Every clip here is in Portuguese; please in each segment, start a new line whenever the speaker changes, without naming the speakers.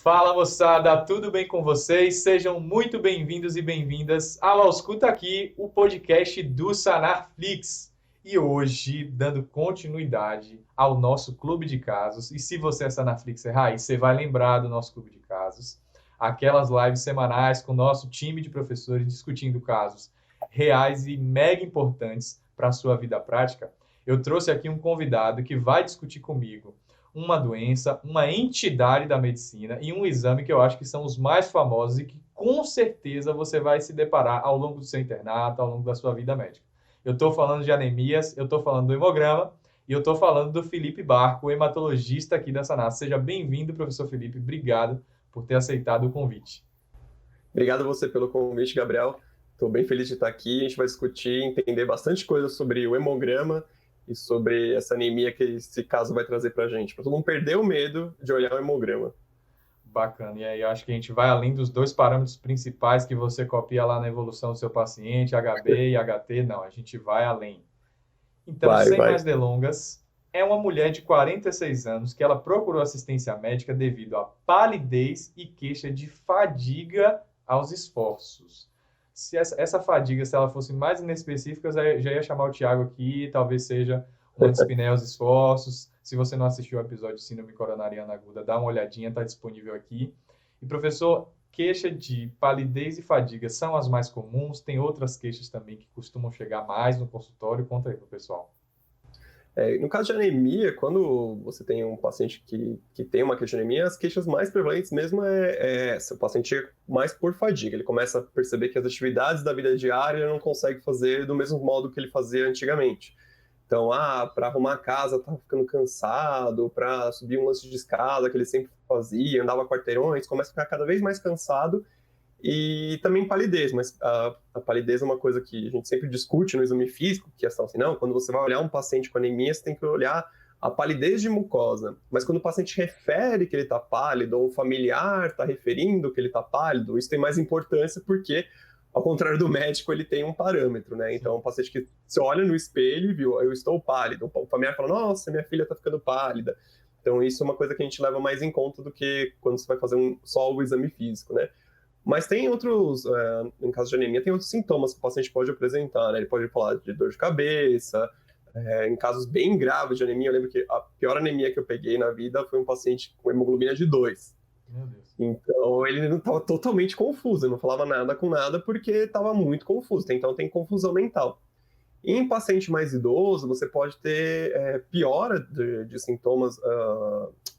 Fala moçada, tudo bem com vocês? Sejam muito bem-vindos e bem-vindas ao Escuta Aqui, o podcast do Sanarflix. E hoje, dando continuidade ao nosso clube de casos, e se você é Sanarflix raiz, você vai lembrar do nosso clube de casos, aquelas lives semanais com o nosso time de professores discutindo casos reais e mega importantes para a sua vida prática. Eu trouxe aqui um convidado que vai discutir comigo uma doença, uma entidade da medicina e um exame que eu acho que são os mais famosos e que com certeza você vai se deparar ao longo do seu internato, ao longo da sua vida médica. Eu estou falando de anemias, eu estou falando do hemograma e eu estou falando do Felipe Barco, o hematologista aqui da Sanas. Seja bem-vindo, professor Felipe. Obrigado por ter aceitado o convite.
Obrigado a você pelo convite, Gabriel. Estou bem feliz de estar aqui. A gente vai discutir, entender bastante coisa sobre o hemograma e sobre essa anemia que esse caso vai trazer para a gente, para todo mundo perder o medo de olhar o hemograma.
Bacana. E aí, eu acho que a gente vai além dos dois parâmetros principais que você copia lá na evolução do seu paciente, HB e HT. Não, a gente vai além. Então, sem
Vai.
mais delongas, é uma mulher de 46 anos que ela procurou assistência médica devido a palidez e queixa de fadiga aos esforços. Se essa fadiga, se ela fosse mais inespecífica, eu já ia chamar o Tiago aqui, talvez seja uma dispneia aos esforços. Se você não assistiu o episódio de síndrome coronariana aguda, dá uma olhadinha, está disponível aqui. E, professor, queixa de palidez e fadiga são as mais comuns, tem outras queixas também que costumam chegar mais no consultório. Conta aí para o pessoal.
No caso de anemia, quando você tem um paciente que tem uma queixa de anemia, as queixas mais prevalentes mesmo é essa. O paciente chega mais por fadiga. Ele começa a perceber que as atividades da vida diária ele não consegue fazer do mesmo modo que ele fazia antigamente. Então, para arrumar a casa, tá ficando cansado, para subir um lance de escada que ele sempre fazia, andava quarteirões, começa a ficar cada vez mais cansado e também palidez, mas a palidez é uma coisa que a gente sempre discute no exame físico, que é assim, não, quando você vai olhar um paciente com anemia, você tem que olhar a palidez de mucosa, mas quando o paciente refere que ele está pálido, ou um familiar está referindo que ele está pálido, isso tem mais importância porque, ao contrário do médico, ele tem um parâmetro, né? Então, um paciente que você olha no espelho e viu, eu estou pálido, o familiar fala, nossa, minha filha está ficando pálida. Então, isso é uma coisa que a gente leva mais em conta do que quando você vai fazer só o exame físico, né? Mas tem outros, em caso de anemia, tem outros sintomas que o paciente pode apresentar, né? Ele pode falar de dor de cabeça, em casos bem graves de anemia, eu lembro que a pior anemia que eu peguei na vida foi um paciente com hemoglobina de 2.
Meu Deus.
Então, ele não estava totalmente confuso, ele não falava nada com nada porque estava muito confuso, então tem confusão mental. E em paciente mais idoso, você pode ter piora de sintomas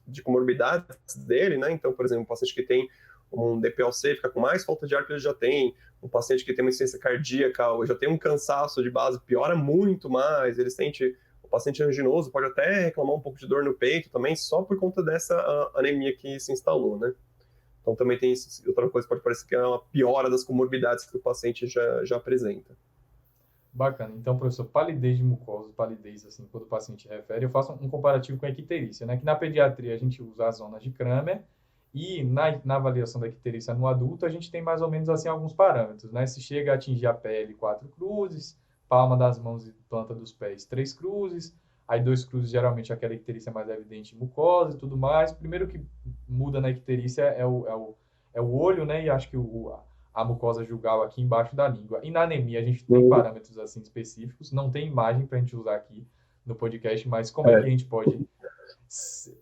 de comorbidades dele, né? Então, por exemplo, um paciente que tem um DPLC fica com mais falta de ar que ele já tem, um paciente que tem uma insuficiência cardíaca ou já tem um cansaço de base, piora muito mais, ele sente, o paciente anginoso pode até reclamar um pouco de dor no peito também, só por conta dessa anemia que se instalou, né? Então também tem isso, outra coisa pode parecer que é uma piora das comorbidades que o paciente já apresenta.
Bacana. Então, professor, palidez de mucosa, palidez, assim, quando o paciente refere, eu faço um comparativo com a icterícia, né? Que na pediatria a gente usa as zonas de Kramer e na avaliação da icterícia no adulto a gente tem mais ou menos, assim, alguns parâmetros, né? Se chega a atingir a pele, 4 cruzes, palma das mãos e planta dos pés, 3 cruzes, aí 2 cruzes, geralmente aquela icterícia mais evidente em mucosa e tudo mais. Primeiro que muda na icterícia é o olho, né? E acho que a mucosa jugal aqui embaixo da língua. E na anemia a gente tem parâmetros assim específicos, não tem imagem para a gente usar aqui no podcast, mas como é que a gente pode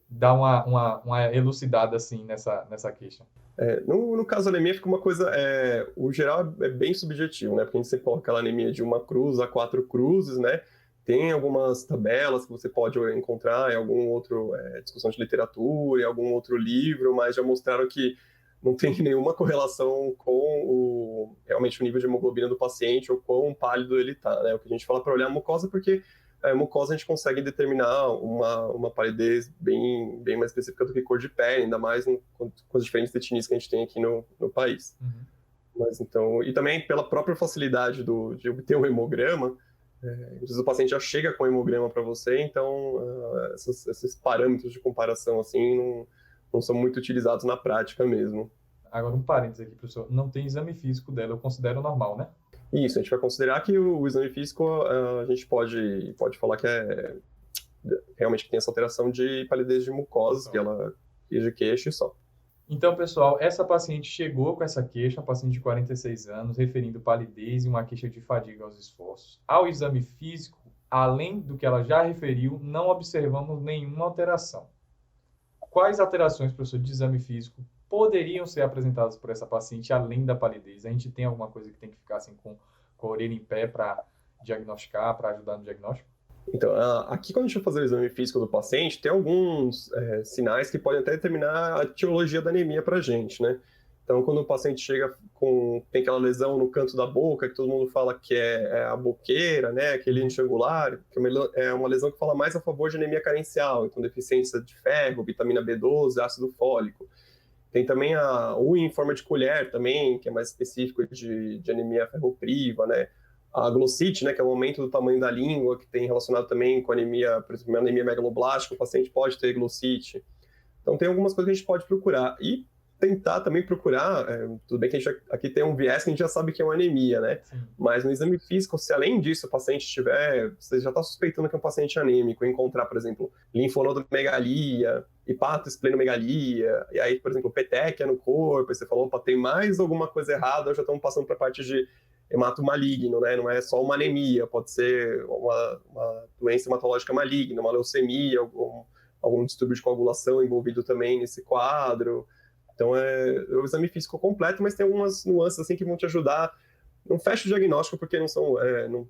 dar uma elucidada assim nessa queixa?
No caso da anemia fica uma coisa, o geral é bem subjetivo, né? Porque a gente sempre coloca aquela anemia de 1 cruz a 4 cruzes, né? Tem algumas tabelas que você pode encontrar em algum outro discussão de literatura, em algum outro livro, mas já mostraram que não tem nenhuma correlação com realmente o nível de hemoglobina do paciente ou quão pálido ele está, né? O que a gente fala para olhar a mucosa, porque a mucosa a gente consegue determinar uma palidez bem mais específica do que cor de pele, ainda mais com as diferentes etnias que a gente tem aqui no país.
Uhum.
Mas então, e também pela própria facilidade de obter um hemograma, às vezes o paciente já chega com o hemograma para você, então esses parâmetros de comparação assim não são muito utilizados na prática mesmo.
Agora um parênteses aqui, professor, não tem exame físico dela, eu considero normal, né?
Isso, a gente vai considerar que o exame físico a gente pode falar que realmente que tem essa alteração de palidez de mucosas, que ela de queixo e só.
Então, pessoal, essa paciente chegou com essa queixa, uma paciente de 46 anos, referindo palidez e uma queixa de fadiga aos esforços. Ao exame físico, além do que ela já referiu, não observamos nenhuma alteração. Quais alterações, professor, de exame físico poderiam ser apresentadas por essa paciente além da palidez? A gente tem alguma coisa que tem que ficar assim com a orelha em pé para diagnosticar, para ajudar no diagnóstico?
Então, aqui quando a gente vai fazer o exame físico do paciente, tem alguns sinais que podem até determinar a etiologia da anemia para a gente, né? Então, quando o paciente chega tem aquela lesão no canto da boca, que todo mundo fala que é a boqueira, né? Aquele índice angular, que é uma lesão que fala mais a favor de anemia carencial, então deficiência de ferro, vitamina B12, ácido fólico. Tem também a unha em forma de colher também, que é mais específico de anemia ferropriva, né? A glossite, né, que é o aumento do tamanho da língua, que tem relacionado também com anemia, por exemplo, anemia megaloblástica, o paciente pode ter glossite. Então, tem algumas coisas que a gente pode procurar. E tentar também procurar, tudo bem que a gente aqui tem um viés que a gente já sabe que é uma anemia, né?
Sim.
Mas no exame físico, se além disso o paciente tiver, você já está suspeitando que é um paciente anêmico, encontrar, por exemplo, linfonodomegalia, hepatoesplenomegalia, e aí, por exemplo, petequia no corpo, e você falou, opa, tem mais alguma coisa errada, já estamos passando para a parte de hemato maligno, né? Não é só uma anemia, pode ser uma doença hematológica maligna, uma leucemia, algum distúrbio de coagulação envolvido também nesse quadro. Então, é o exame físico completo, mas tem algumas nuances assim que vão te ajudar. Não fecha o diagnóstico porque não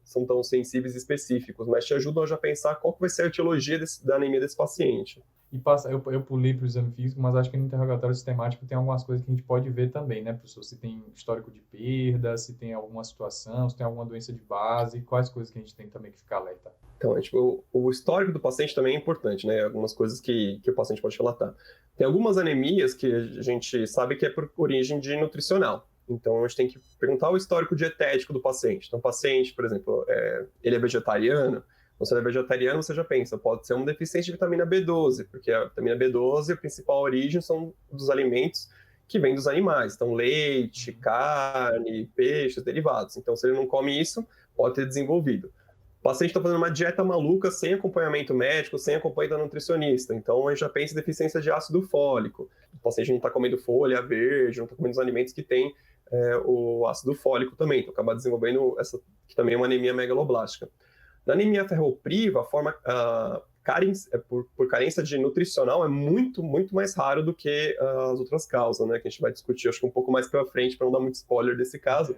são tão sensíveis e específicos, mas te ajudam a já pensar qual que vai ser a etiologia da anemia desse paciente.
E eu pulei para o exame físico, mas acho que no interrogatório sistemático tem algumas coisas que a gente pode ver também, né, professor? Se tem histórico de perda, se tem alguma situação, se tem alguma doença de base, quais coisas que a gente tem também que ficar alerta.
Então, tipo, o histórico do paciente também é importante, né? Algumas coisas que o paciente pode relatar. Tem algumas anemias que a gente sabe que é por origem de nutricional. Então, a gente tem que perguntar o histórico dietético do paciente. Então, o paciente, por exemplo, ele é vegetariano. Então, se ele é vegetariano, você já pensa, pode ser uma deficiência de vitamina B12, porque a vitamina B12, a principal origem são dos alimentos que vêm dos animais. Então, leite, carne, peixes, derivados. Então, se ele não come isso, pode ter desenvolvido. O paciente está fazendo uma dieta maluca, sem acompanhamento médico, sem acompanhamento da nutricionista. Então, a gente já pensa em deficiência de ácido fólico. O paciente não está comendo folha verde, não está comendo os alimentos que têm o ácido fólico também. Então, acaba desenvolvendo essa, que também é uma anemia megaloblástica. Na anemia ferropriva, a forma por carência de nutricional é muito, muito mais raro do que as outras causas, né? Que a gente vai discutir, acho que um pouco mais para frente, para não dar muito spoiler desse caso.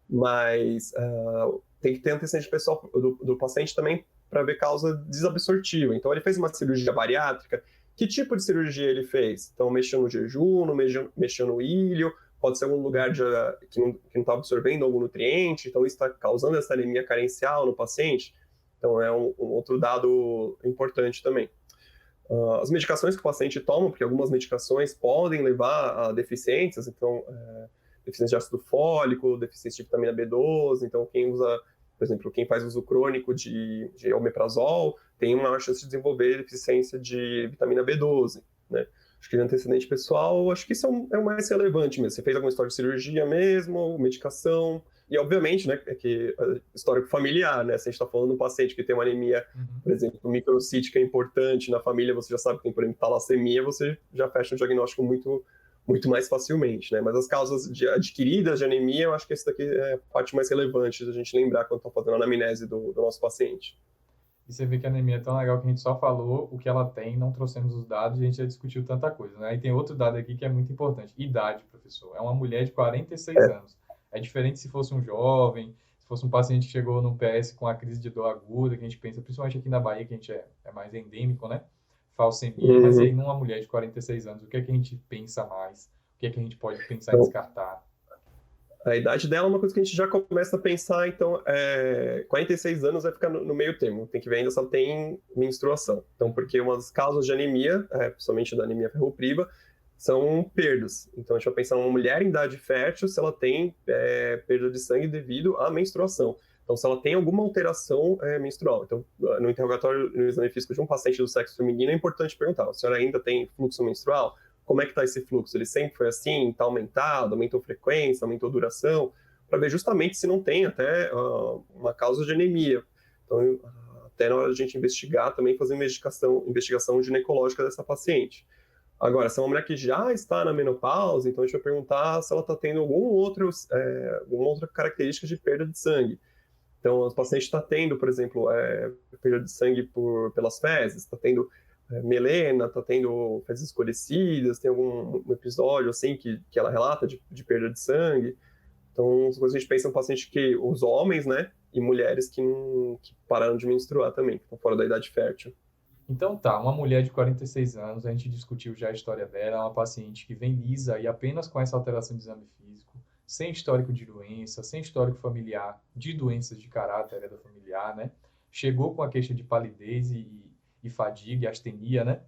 Mas tem que ter antecedente pessoal do paciente também para ver causa desabsortiva. Então, ele fez uma cirurgia bariátrica. Que tipo de cirurgia ele fez? Então, mexeu no jejum, mexeu no ilho, pode ser algum lugar que não está absorvendo algum nutriente, então isso está causando essa anemia carencial no paciente. Então, é um outro dado importante também. As medicações que o paciente toma, porque algumas medicações podem levar a deficiências, então, deficiência de ácido fólico, deficiência de vitamina B12, então quem usa, por exemplo, quem faz uso crônico de omeprazol, tem uma maior chance de desenvolver deficiência de vitamina B12, né? Acho que de antecedente pessoal, acho que isso é o mais relevante mesmo. Você fez alguma história de cirurgia mesmo, medicação, e obviamente, né, é que histórico familiar, né? Se a gente está falando de um paciente que tem uma anemia, por exemplo, microcítica importante na família, você já sabe que tem, por exemplo, talassemia, você já fecha um diagnóstico muito mais facilmente, né? Mas as causas adquiridas de anemia, eu acho que essa daqui é a parte mais relevante da gente lembrar quando está fazendo a anamnese do nosso paciente.
E você vê que a anemia é tão legal que a gente só falou o que ela tem, não trouxemos os dados e a gente já discutiu tanta coisa, né? E tem outro dado aqui que é muito importante. Idade, professor. É uma mulher de 46 anos. É diferente se fosse um jovem, se fosse um paciente que chegou no PS com a crise de dor aguda, que a gente pensa, principalmente aqui na Bahia, que a gente é mais endêmico, né? Falcemia. Mas aí, numa mulher de 46 anos, o que é que a gente pensa mais? O que é que a gente pode pensar em descartar?
A idade dela é uma coisa que a gente já começa a pensar, então, 46 anos vai ficar no meio termo, tem que ver ainda se ela tem menstruação. Então, porque uma das causas de anemia, principalmente da anemia ferropriva, são perdas. Então, a gente vai pensar numa mulher em idade fértil se ela tem perda de sangue devido à menstruação. Então, se ela tem alguma alteração menstrual. Então, no interrogatório, no exame físico de um paciente do sexo feminino, é importante perguntar, a senhora ainda tem fluxo menstrual? Como é que está esse fluxo? Ele sempre foi assim? Está aumentado? Aumentou frequência? Aumentou duração? Para ver justamente se não tem até uma causa de anemia. Então, até na hora de a gente investigar, também fazer investigação ginecológica dessa paciente. Agora, se é uma mulher que já está na menopausa, então a gente vai perguntar se ela está tendo alguma outra característica de perda de sangue. Então, o paciente está tendo, por exemplo, perda de sangue pelas fezes, está tendo melena, está tendo fezes escurecidas, tem algum episódio assim que ela relata de perda de sangue. Então, quando a gente pensa em um paciente que os homens, né, e mulheres que pararam de menstruar também, que estão fora da idade fértil.
Então tá, uma mulher de 46 anos, a gente discutiu já a história dela, é uma paciente que vem lisa e apenas com essa alteração de exame físico, sem histórico de doença, sem histórico familiar, de doenças de caráter heredofamiliar, né? Chegou com a queixa de palidez e fadiga e astenia, né?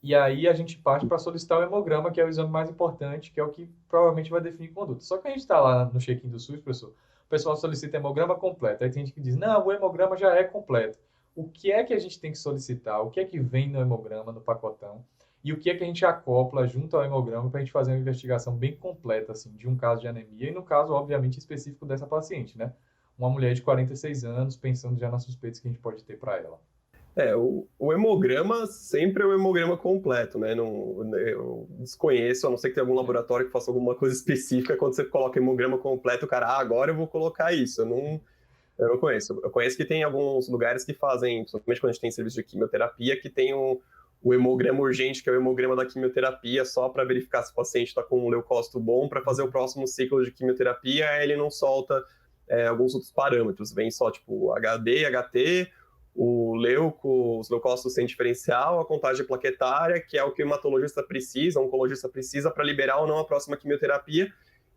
E aí a gente parte para solicitar o hemograma, que é o exame mais importante, que é o que provavelmente vai definir conduta. Só que a gente está lá no check-in do SUS, professor, o pessoal solicita hemograma completo. Aí tem gente que diz, não, o hemograma já é completo. O que é que a gente tem que solicitar? O que é que vem no hemograma, no pacotão? E o que é que a gente acopla junto ao hemograma para a gente fazer uma investigação bem completa, assim, de um caso de anemia e no caso, obviamente, específico dessa paciente, né? Uma mulher de 46 anos, pensando já nas suspeitas que a gente pode ter para ela.
O hemograma sempre é o hemograma completo, né? Não, eu desconheço, a não ser que tenha algum laboratório que faça alguma coisa específica, quando você coloca hemograma completo, o cara, agora eu vou colocar isso. Eu não conheço. Eu conheço que tem alguns lugares que fazem, principalmente quando a gente tem serviço de quimioterapia, que tem o hemograma urgente, que é o hemograma da quimioterapia, só para verificar se o paciente está com um leucócito bom para fazer o próximo ciclo de quimioterapia, aí ele não solta alguns outros parâmetros. Vem só, tipo, HD, HT, os leucócitos sem diferencial, a contagem plaquetária, que é o que o hematologista precisa, o oncologista precisa para liberar ou não a próxima quimioterapia.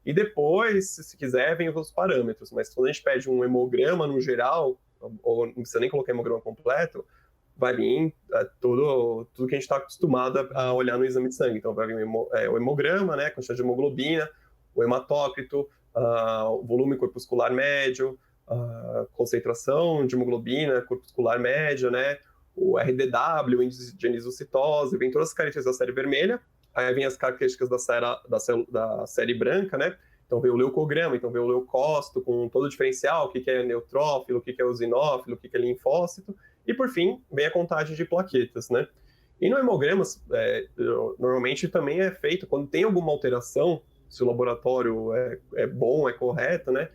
E depois, se quiser, vem os outros parâmetros. Mas quando a gente pede um hemograma no geral, ou não precisa nem colocar hemograma completo, vai vir tudo que a gente está acostumado a olhar no exame de sangue. Então, vai vir o hemograma, né, a quantidade de hemoglobina, o hematócrito, o volume corpuscular médio, a concentração de hemoglobina corpuscular média, né, o RDW, o índice de anisocitose, vem todas as características da série vermelha, aí vem as características da série branca, né, então vem o leucograma, então vem o leucócito com todo o diferencial, o que é neutrófilo, o que é eosinófilo, o que é linfócito, e por fim, vem a contagem de plaquetas, né. E no hemograma, normalmente também é feito, quando tem alguma alteração, se o laboratório é bom, é correto, né,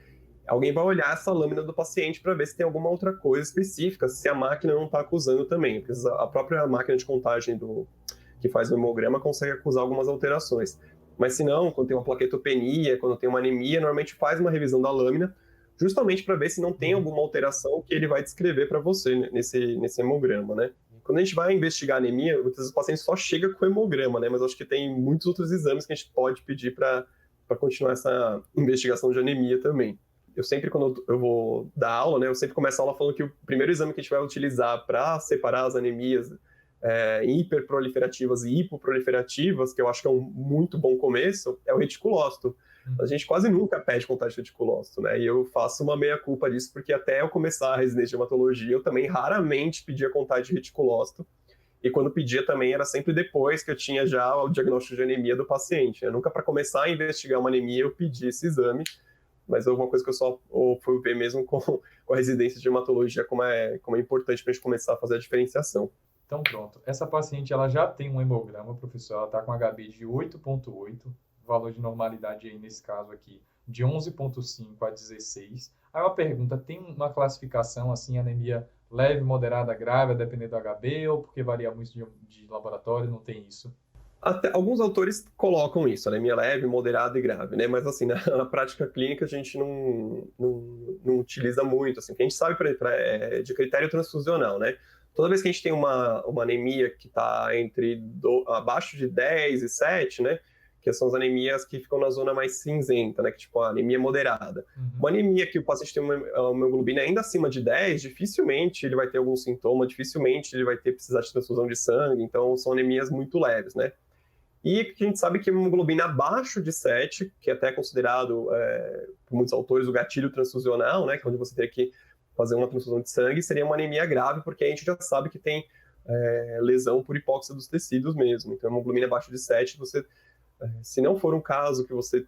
alguém vai olhar essa lâmina do paciente para ver se tem alguma outra coisa específica, se a máquina não está acusando também, porque a própria máquina de contagem que faz o hemograma consegue acusar algumas alterações. Mas se não, quando tem uma plaquetopenia, quando tem uma anemia, normalmente faz uma revisão da lâmina, justamente para ver se não tem alguma alteração que ele vai descrever para você nesse hemograma, né? Quando a gente vai investigar anemia, muitas vezes o paciente só chega com o hemograma, né? Mas acho que tem muitos outros exames que a gente pode pedir para continuar essa investigação de anemia também. Eu sempre, quando eu vou dar aula, né, eu sempre começo a aula falando que o primeiro exame que a gente vai utilizar para separar as anemias hiperproliferativas e hipoproliferativas, que eu acho que é um muito bom começo, é o reticulócito. A gente quase nunca pede contagem de reticulócito, né? E eu faço uma meia-culpa disso, porque até eu começar a residência de hematologia, eu também raramente pedia contagem de reticulócito. E quando pedia também era sempre depois que eu tinha já o diagnóstico de anemia do paciente. Eu nunca, para começar a investigar uma anemia, eu pedi esse exame, mas é alguma coisa que eu só fui ver mesmo com a residência de hematologia, como é importante para a gente começar a fazer a diferenciação.
Então, pronto. Essa paciente ela já tem um hemograma, professor. Ela está com HB de 8,8, valor de normalidade aí nesse caso aqui de 11,5 a 16. Aí uma pergunta, tem uma classificação assim, anemia leve, moderada, grave, a depender do HB, ou porque varia muito de laboratório, não tem isso?
Até, alguns autores colocam isso, anemia leve, moderada e grave, né? Mas assim, na prática clínica a gente não utiliza muito, assim, porque a gente sabe de critério transfusional, né? Toda vez que a gente tem uma anemia que está abaixo de 10 e 7, né? Que são as anemias que ficam na zona mais cinzenta, né? Que tipo a anemia moderada. Uma anemia que o paciente tem uma hemoglobina ainda acima de 10, dificilmente ele vai ter algum sintoma, dificilmente ele vai precisar de transfusão de sangue, então são anemias muito leves, né? E a gente sabe que a hemoglobina abaixo de 7, que é até considerado, por muitos autores, o gatilho transfusional, né, que é onde você teria que fazer uma transfusão de sangue, seria uma anemia grave, porque a gente já sabe que tem lesão por hipóxia dos tecidos mesmo. Então, a hemoglobina abaixo de 7, se não for um caso que você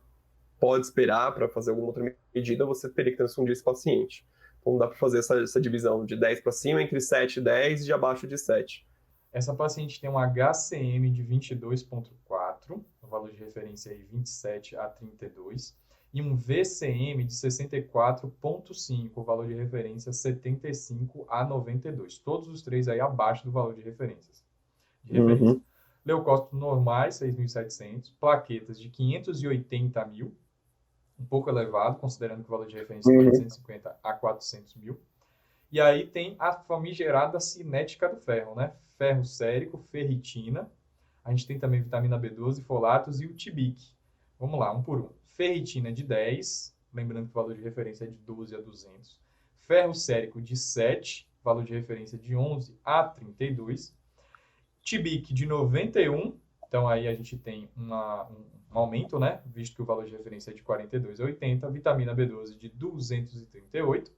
pode esperar para fazer alguma outra medida, você teria que transfundir esse paciente. Então, dá para fazer essa divisão de 10 para cima, entre 7 e 10 e de abaixo de 7.
Essa paciente tem um HCM de 22,4, o valor de referência aí 27 a 32, e um VCM de 64,5, o valor de referência 75 a 92. Todos os três aí abaixo do valor de referência.
Uhum.
Leucócitos normais, 6.700, plaquetas de 580 mil, um pouco elevado, considerando que o valor de referência é 350 a 400 mil. E aí tem a famigerada cinética do ferro, né? Ferro sérico, ferritina. A gente tem também vitamina B12, folatos e o TIBIC. Vamos lá, um por um. Ferritina de 10, lembrando que o valor de referência é de 12 a 200. Ferro sérico de 7, valor de referência de 11 a 32. TIBIC de 91, então aí a gente tem um aumento, né? Visto que o valor de referência é de 42 a 80. Vitamina B12 de 238.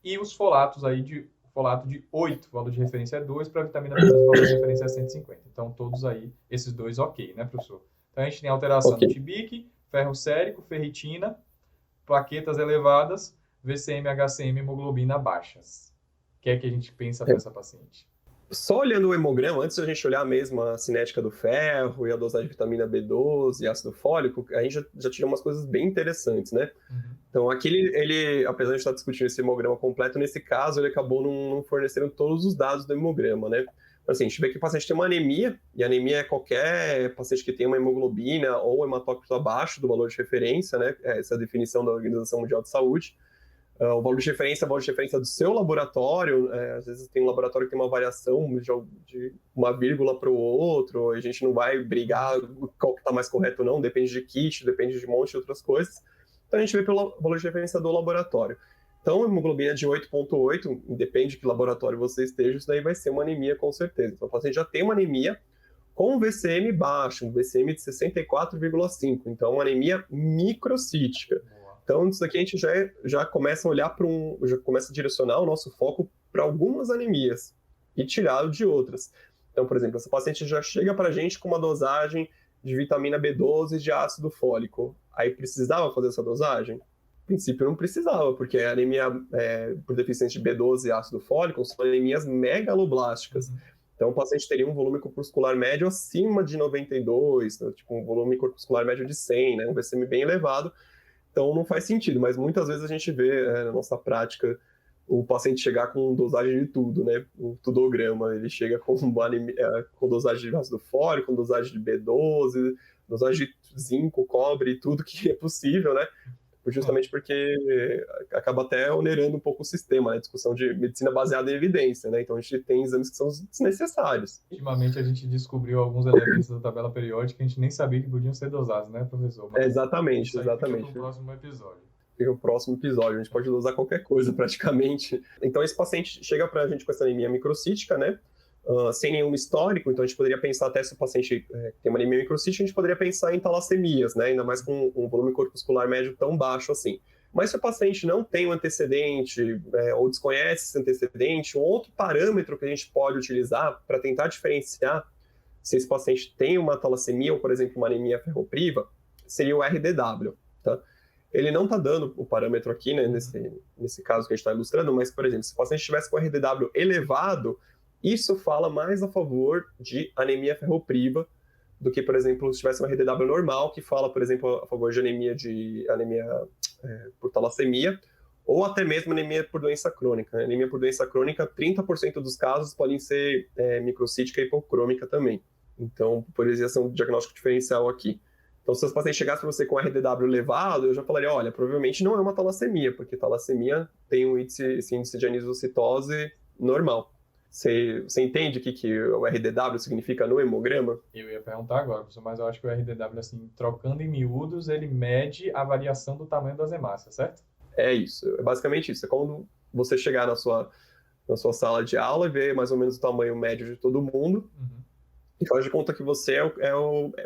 E os folatos aí folato de 8, valor de referência é 2, para a vitamina B12, valor de referência é 150. Então, todos aí, esses dois ok, né, professor? Então, a gente tem alteração no TIBIC, ferro sérico, ferritina, plaquetas elevadas, VCM, HCM, hemoglobina baixas. O que é que a gente pensa para essa paciente?
Só olhando o hemograma, antes de a gente olhar mesmo a cinética do ferro e a dosagem de vitamina B12 e ácido fólico, a gente já tira umas coisas bem interessantes, né? Então, aqui ele, apesar de estar discutindo esse hemograma completo, nesse caso, ele acabou não fornecendo todos os dados do hemograma, né? Então, assim, a gente vê que o paciente tem uma anemia, e anemia é qualquer paciente que tem uma hemoglobina ou hematócrito abaixo do valor de referência, né? Essa é a definição da Organização Mundial de Saúde. O valor de referência é o valor de referência do seu laboratório. Às vezes tem um laboratório que tem uma variação de uma vírgula para o outro, a gente não vai brigar qual que está mais correto ou não, depende de kit, depende de um monte de outras coisas. Então a gente vê pelo valor de referência do laboratório. Então, a hemoglobina de 8,8, depende de que laboratório você esteja, isso daí vai ser uma anemia com certeza. Então, o paciente já tem uma anemia com um VCM baixo, um VCM de 64,5, então uma anemia microcítica. Então, isso daqui a gente já começa a olhar já começa a direcionar o nosso foco para algumas anemias e tirar de outras. Então, por exemplo, essa paciente já chega para a gente com uma dosagem de vitamina B12 e de ácido fólico. Aí precisava fazer essa dosagem? No princípio não precisava, porque a anemia por deficiência de B12 e ácido fólico são anemias megaloblásticas. Então, o paciente teria um volume corpuscular médio acima de 92, né? Tipo um volume corpuscular médio de 100, né? Um VCM bem elevado. Então, não faz sentido, mas muitas vezes a gente vê na nossa prática o paciente chegar com dosagem de tudo, né? O tudograma, ele chega com dosagem de ácido fólico, com dosagem de B12, dosagem de zinco, cobre, tudo que é possível, né? Justamente porque acaba até onerando um pouco o sistema, né? A discussão de medicina baseada em evidência, né? Então a gente tem exames que são desnecessários.
Ultimamente a gente descobriu alguns elementos da tabela periódica que a gente nem sabia que podiam ser dosados, né, professor? Mas
exatamente.
Fica para o próximo episódio.
Fica o próximo episódio, a gente pode dosar qualquer coisa praticamente. Então esse paciente chega para a gente com essa anemia microcítica, né? Sem nenhum histórico, então a gente poderia pensar até se o paciente tem uma anemia microcítica, a gente poderia pensar em talassemias, né? Ainda mais com um volume corpuscular médio tão baixo assim. Mas se o paciente não tem um antecedente ou desconhece esse antecedente, um outro parâmetro que a gente pode utilizar para tentar diferenciar se esse paciente tem uma talassemia ou, por exemplo, uma anemia ferropriva, seria o RDW, tá? Ele não está dando o parâmetro aqui, né, nesse caso que a gente está ilustrando, mas, por exemplo, se o paciente estivesse com RDW elevado, isso fala mais a favor de anemia ferropriva do que, por exemplo, se tivesse uma RDW normal, que fala, por exemplo, a favor de anemia por talassemia, ou até mesmo anemia por doença crônica. A anemia por doença crônica, 30% dos casos podem ser microcítica e hipocrômica também. Então, por exemplo, um diagnóstico diferencial aqui. Então, se os pacientes chegassem para você com RDW elevado, eu já falaria, olha, provavelmente não é uma talassemia, porque talassemia tem esse índice de anisocitose normal. Você entende o que o RDW significa no hemograma?
Eu ia perguntar agora, professor, mas eu acho que o RDW, assim, trocando em miúdos, ele mede a variação do tamanho das hemácias, certo?
É isso, é basicamente isso. É como você chegar na sua sala de aula e ver mais ou menos o tamanho médio de todo mundo, e faz de conta que você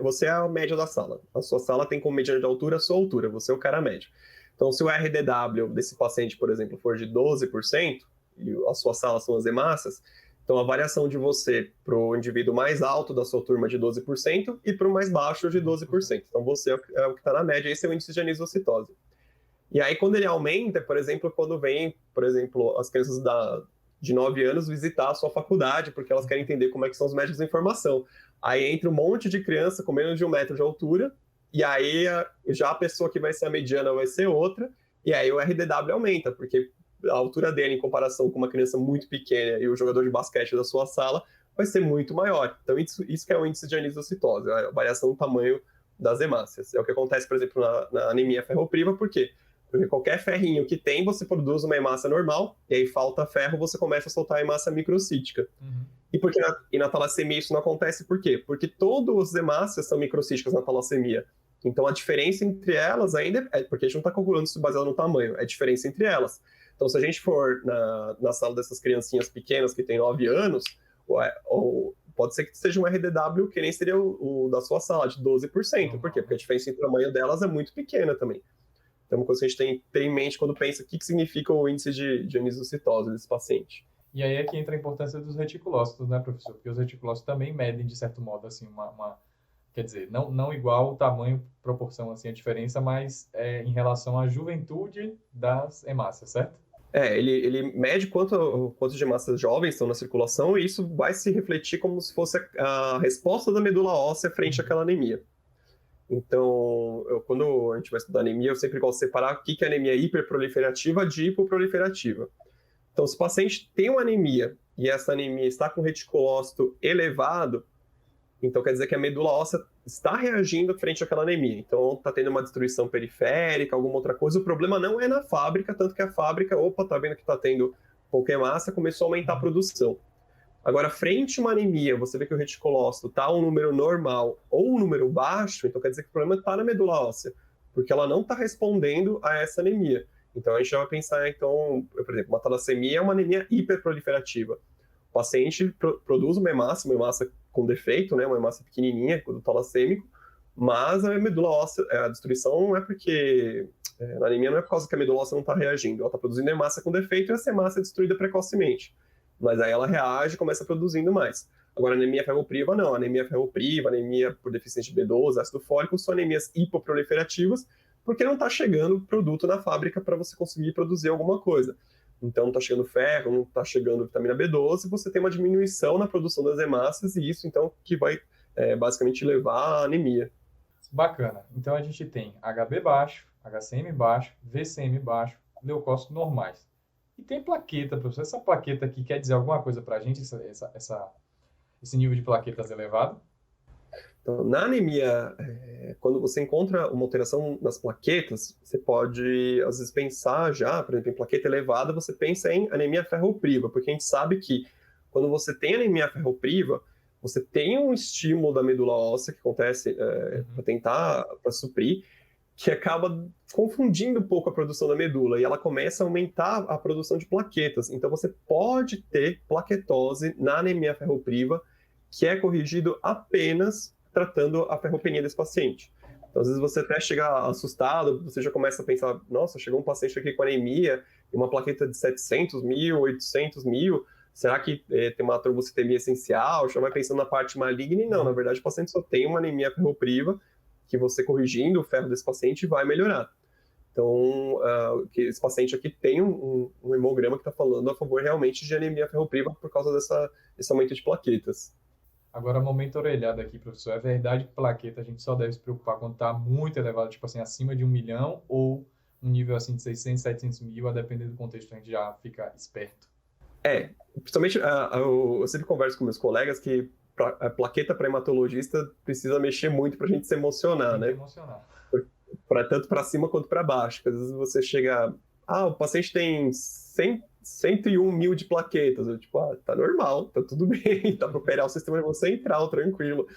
você é a média da sala. A sua sala tem como mediana de altura a sua altura, você é o cara médio. Então, se o RDW desse paciente, por exemplo, for de 12%, e a sua sala são as hemácias, então a variação de você para o indivíduo mais alto da sua turma de 12% e para o mais baixo de 12%. Então você é o que está na média, esse é o índice de anisocitose. E aí quando ele aumenta, por exemplo, quando vem, por exemplo, as crianças de 9 anos visitar a sua faculdade, porque elas querem entender como é que são os métodos de informação. Aí entra um monte de criança com menos de 1 metro de altura, e aí já a pessoa que vai ser a mediana vai ser outra, e aí o RDW aumenta, porque a altura dele em comparação com uma criança muito pequena e o jogador de basquete da sua sala vai ser muito maior. Então isso que é o índice de anisocitose, a variação do tamanho das hemácias. É o que acontece, por exemplo, na anemia ferropriva, por quê? Porque qualquer ferrinho que tem, você produz uma hemácia normal, e aí falta ferro, você começa a soltar a hemácia microcítica.
Uhum.
E na talassemia isso não acontece por quê? Porque todas as hemácias são microcíticas na talassemia. Então a diferença entre elas ainda é, porque a gente não está calculando isso baseado no tamanho, é a diferença entre elas. Então se a gente for na sala dessas criancinhas pequenas que têm 9 anos, ou pode ser que seja um RDW que nem seria o da sua sala, de 12%. Por quê? Porque a diferença entre o tamanho delas é muito pequena também. Então, uma coisa que a gente tem que ter em mente quando pensa o que significa o índice de anisocitose desse paciente.
E aí é que entra a importância dos reticulócitos, né, professor? Porque os reticulócitos também medem, de certo modo, assim, quer dizer, não igual o tamanho, proporção, assim, a diferença, mas em relação à juventude das hemácias, certo?
Ele mede quanto de hemácias jovens estão na circulação e isso vai se refletir como se fosse a resposta da medula óssea frente àquela anemia. Então, quando a gente vai estudar anemia, eu sempre gosto de separar o que é anemia hiperproliferativa de hipoproliferativa. Então, se o paciente tem uma anemia e essa anemia está com reticulócito elevado, então quer dizer que a medula óssea está reagindo frente àquela anemia. Então, está tendo uma destruição periférica, alguma outra coisa. O problema não é na fábrica, tanto que a fábrica, está vendo que está tendo pouca hemácia, começou a aumentar a produção. Agora, frente a uma anemia, você vê que o reticulócito está um número normal ou um número baixo, então quer dizer que o problema está na medula óssea, porque ela não está respondendo a essa anemia. Então, a gente já vai pensar, então, por exemplo, uma talassemia é uma anemia hiperproliferativa. O paciente produz uma hemácia com defeito, né, uma hemácia pequenininha, do talassêmico, mas a medula óssea, a destruição não é porque... na anemia não é por causa que a medula óssea não está reagindo, ela está produzindo hemácia com defeito e essa hemácia é destruída precocemente. Mas aí ela reage e começa produzindo mais. Agora, anemia ferropriva, não. Anemia ferropriva, anemia por deficiência de B12, ácido fólico, são anemias hipoproliferativas, porque não está chegando produto na fábrica para você conseguir produzir alguma coisa. Então, não está chegando ferro, não está chegando vitamina B12, você tem uma diminuição na produção das hemácias, e isso, então, que vai basicamente levar à anemia.
Bacana. Então, a gente tem HB baixo, HCM baixo, VCM baixo, leucócitos normais. E tem plaqueta, professor. Essa plaqueta aqui quer dizer alguma coisa para a gente, esse nível de plaquetas elevado?
Então, na anemia, quando você encontra uma alteração nas plaquetas, você pode, às vezes, pensar já, por exemplo, em plaqueta elevada, você pensa em anemia ferropriva, porque a gente sabe que quando você tem anemia ferropriva, você tem um estímulo da medula óssea que acontece para suprir, que acaba confundindo um pouco a produção da medula e ela começa a aumentar a produção de plaquetas. Então você pode ter plaquetose na anemia ferropriva, que é corrigido apenas tratando a ferropenia desse paciente. Então às vezes você até chega assustado, você já começa a pensar, nossa, chegou um paciente aqui com anemia e uma plaqueta de 700 mil, 800 mil, será que tem uma trombocitemia essencial? Já vai pensando na parte maligna e não, na verdade o paciente só tem uma anemia ferropriva, que você corrigindo o ferro desse paciente vai melhorar. Então, que esse paciente aqui tem um hemograma que está falando a favor realmente de anemia ferropriva por causa desse aumento de plaquetas.
Agora, momento orelhado aqui, professor. É verdade que plaqueta a gente só deve se preocupar quando está muito elevado, tipo assim, acima de 1 milhão ou um nível assim de 600, 700 mil, a depender do contexto, a gente já fica esperto.
Principalmente eu sempre converso com meus colegas que a plaqueta para hematologista precisa mexer muito para a gente se emocionar, né? Tanto para cima quanto para baixo. Às vezes você chega... o paciente tem 101 mil de plaquetas. Eu, tá normal, tá tudo bem. Tá para operar o sistema nervoso central, tranquilo.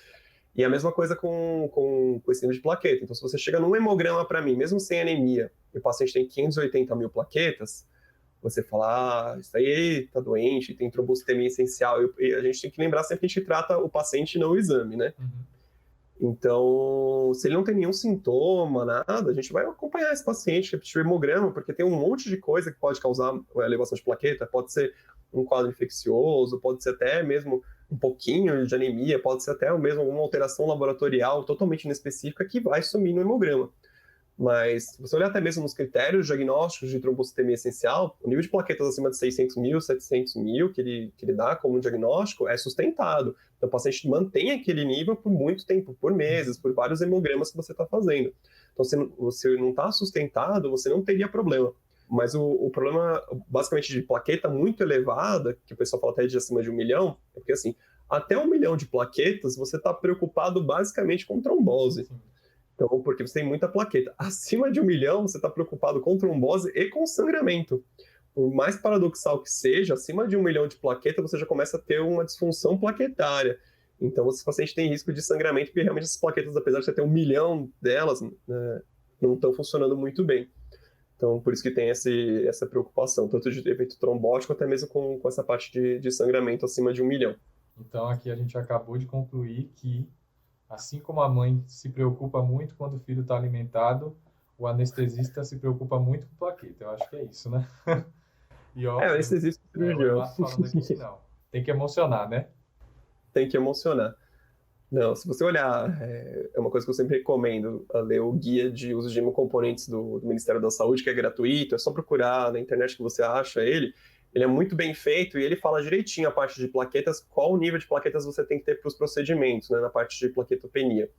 E a mesma coisa com esse nível de plaqueta. Então, se você chega num hemograma para mim, mesmo sem anemia, e o paciente tem 580 mil plaquetas, você fala, isso aí tá doente, tem trombocitemia essencial. E a gente tem que lembrar sempre que a gente trata o paciente não o exame, né? Então, se ele não tem nenhum sintoma, nada, a gente vai acompanhar esse paciente, repetir o hemograma, porque tem um monte de coisa que pode causar elevação de plaqueta. Pode ser um quadro infeccioso, pode ser até mesmo um pouquinho de anemia, pode ser até mesmo alguma alteração laboratorial totalmente inespecífica que vai sumir no hemograma. Mas se você olhar até mesmo nos critérios diagnósticos de trombocitemia essencial, o nível de plaquetas acima de 600 mil, 700 mil que ele dá como diagnóstico é sustentado. Então o paciente mantém aquele nível por muito tempo, por meses, por vários hemogramas que você está fazendo. Então se você não está sustentado, você não teria problema. Mas o problema, basicamente, de plaqueta muito elevada, que o pessoal fala até de acima de 1 milhão, é porque assim, até 1 milhão de plaquetas, você está preocupado basicamente com trombose. Então, porque você tem muita plaqueta. Acima de 1 milhão, você está preocupado com trombose e com sangramento. Por mais paradoxal que seja, acima de 1 milhão de plaquetas, você já começa a ter uma disfunção plaquetária. Então, esse paciente tem risco de sangramento, porque realmente essas plaquetas, apesar de você ter 1 milhão delas, né, não estão funcionando muito bem. Então, por isso que tem essa preocupação, tanto de efeito trombótico, até mesmo com essa parte de sangramento acima de 1 milhão.
Então, aqui a gente acabou de concluir que, assim como a mãe se preocupa muito quando o filho está alimentado, o anestesista se preocupa muito com plaqueta. Eu acho que é isso, né? E ó,
o anestesista
o Eduardo falando aqui que não. Tem que emocionar, né?
Tem que emocionar. Não, se você olhar, é uma coisa que eu sempre recomendo, ler o guia de uso de hemocomponentes do Ministério da Saúde, que é gratuito, é só procurar na internet que você acha ele. Ele é muito bem feito e ele fala direitinho a parte de plaquetas, qual o nível de plaquetas você tem que ter para os procedimentos, né, na parte de plaquetopenia.